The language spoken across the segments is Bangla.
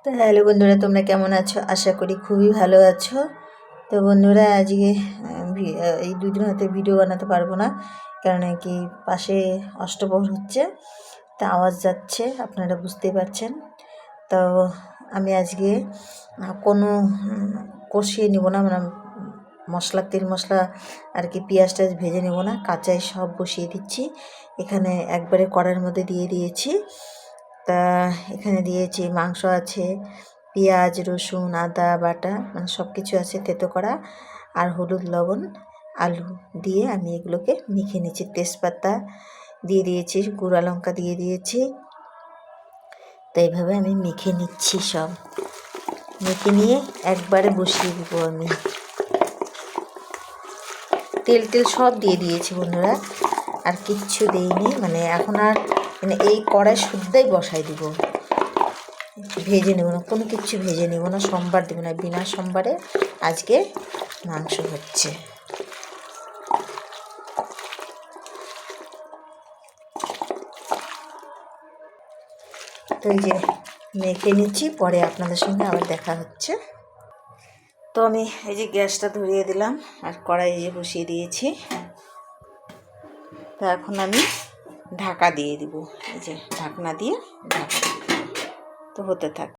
তো হ্যালো বন্ধুরা, তোমরা কেমন আছো? আশা করি খুবই ভালো আছো। তো বন্ধুরা, আজকে এই 2 দিন হতে ভিডিও বানাতে পারবো না, কারণ কি পাশে অষ্টপ্রহর হচ্ছে, তা আওয়াজ যাচ্ছে, আপনারা বুঝতেই পারছেন। তো আমি আজকে কোনো কষিয়ে নেব না, মানে তেল মশলা আর কি পেঁয়াজ টাজ ভেজে নেব না, কাঁচাই সব বসিয়ে দিচ্ছি। এখানে একবারে কড়াইয়ের মধ্যে দিয়ে দিয়েছি। তা এখানে দিয়েছি মাংস আছে, পেঁয়াজ রসুন আদা বাটা, মানে সব কিছু আছে থেতো করা, আর হলুদ লবণ আলু দিয়ে আমি এগুলোকে মেখে নিচ্ছি। তেজপাতা দিয়ে দিয়েছি, গুঁড়া লঙ্কা দিয়ে দিয়েছি। তো এইভাবে আমি মেখে নিচ্ছি, সব মেখে নিয়ে একবারে বসিয়ে দিব। আমি তেল সব দিয়ে দিয়েছি বন্ধুরা, আর কিচ্ছু দেইনি, মানে এখন আর মানে এই কড়াই শুদ্ধই বসাই দিব, ভেজে নেব না, কোনো কিছু ভেজে নেব না, সোমবার দেবো না, বিনা সোমবারে আজকে মাংস হচ্ছে। তো এই যে মেখে নিচ্ছি, পরে আপনাদের সঙ্গে আবার দেখা হচ্ছে। তো আমি এই যে গ্যাসটা ধরিয়ে দিলাম আর কড়াই যে বসিয়ে দিয়েছি। তো এখন আমি ঢাকা দিয়ে দিব, এই যে ঢাকনা দিয়ে ঢাকা তো হতে থাক।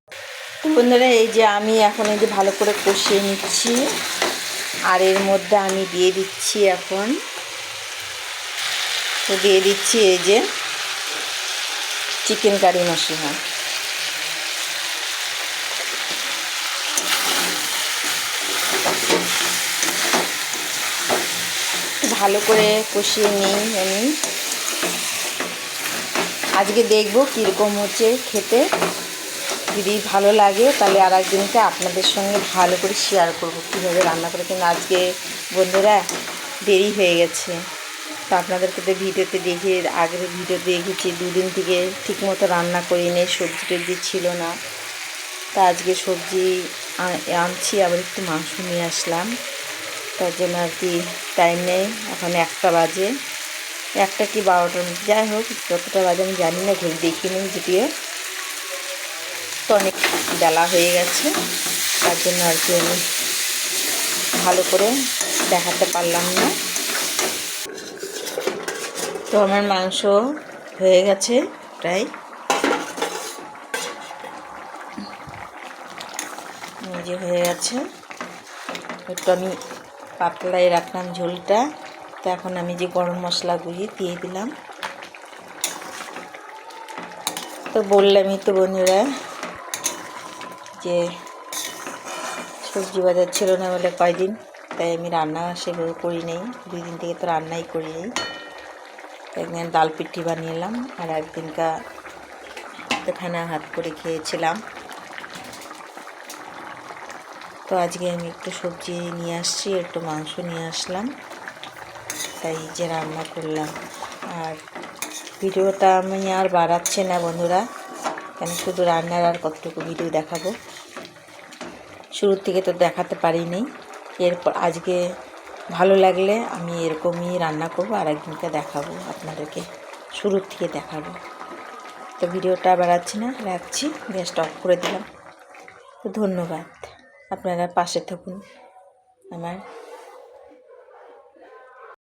বন্ধুরা, এই যে আমি এখন এই যে ভালো করে কষিয়ে নিচ্ছি, আর এর মধ্যে আমি দিয়ে দিচ্ছি এখন, তো দিয়ে দিচ্ছি এই যে চিকেন কারি মশলা। ভালো করে কষিয়ে নিই আমি। আজকে দেখব কীরকম হচ্ছে খেতে, যদি ভালো লাগে তাহলে আর একদিনকে আপনাদের সঙ্গে ভালো করে শেয়ার করব কীভাবে রান্না করে। কিন্তু আজকে বন্ধুরা দেরি হয়ে গেছে, তো আপনাদেরকে তো ভিডিওতে দেখে, আগের ভিডিও দেখেছি 2 দিন থেকে ঠিকমতো রান্না করি নেই, সবজি টবজি ছিল না। তা আজকে সবজি আনছি, আবার একটু মাংস নিয়ে আসলাম, তার জন্য আর কি টাইম নেই। এখন 1টা বাজে, 1টা কি 12টার মধ্যে, যাই হোক যতটা বাজে আমি জানি না, ঘড়ি দেখিনি যদিও। তো অনেক বেলা হয়ে গেছে, তার জন্য আর কি আমি ভালো করে দেখাতে পারলাম না। তো আমার মাংস হয়ে গেছে প্রায়, যে হয়ে গেছে, একটু আমি পাতলাই রাখলাম ঝোলটা। তো এখন আমি যে গরম মশলাগুলি দিয়ে দিলাম। তো বললামই তো বন্ধুরা যে সবজি বাজার ছিল না বলে কয়দিন, তাই আমি রান্না সেভাবে করি নেই, 2 দিন থেকে তো রান্নাই করি নেই। একদিন ডাল পিঠি বানিয়েলাম, আর একদিনকা খানা হাত করে খেয়েছিলাম। তো আজকে আমি একটু সবজি নিয়ে আসছি, একটু মাংস নিয়ে আসলাম, তাই যে রান্না করলাম। আর ভিডিওটা আমি আর বাড়াচ্ছি না বন্ধুরা, কেন শুধু রান্নার আর কতটুকু ভিডিও দেখাবো, শুরুর থেকে তো দেখাতে পারিনি। এরপর আজকে ভালো লাগলে আমি এরকমই রান্না করব, আর একদিনকে দেখাবো আপনাদেরকে, শুরুর থেকে দেখাবো। তো ভিডিওটা বাড়াচ্ছি না, রাখছি, গ্যাসটা অফ করে দিলাম। তো ধন্যবাদ, আপনারা পাশে থাকুন আমার।